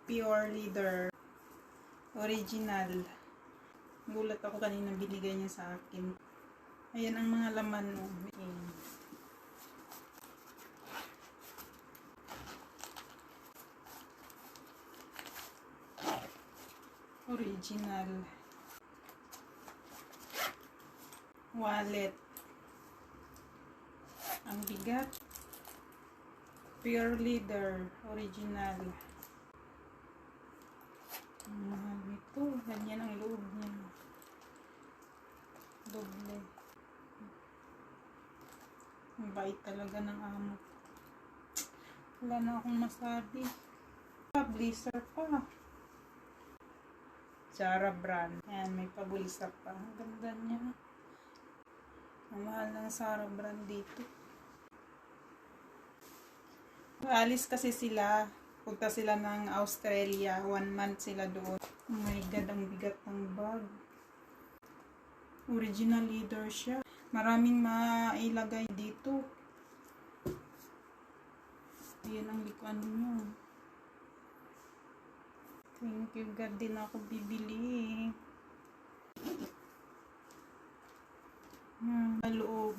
Pure Leather. Original. Gulat ako kanina binigay niya sa akin. Ayan ang mga laman mo. Original. Wallet. Ang bigat. Pure Leather. Original. Ang mahal nito. Ganyan ang loob niya. Doble. Ang bait talaga ng amo. Wala na akong masabi. Blister pa. Zara brand. Ayan, may pabulsa pa. Ang ganda niya. Ang mahal ng Zara brand dito. Alis kasi sila. Punta sila ng Australia. 1 month sila doon. Oh my God, ang bigat ng bag. Original leather siya. Maraming mailagay dito. Ayan ang likuan niyo. Thank you God, din ako bibili. Loob.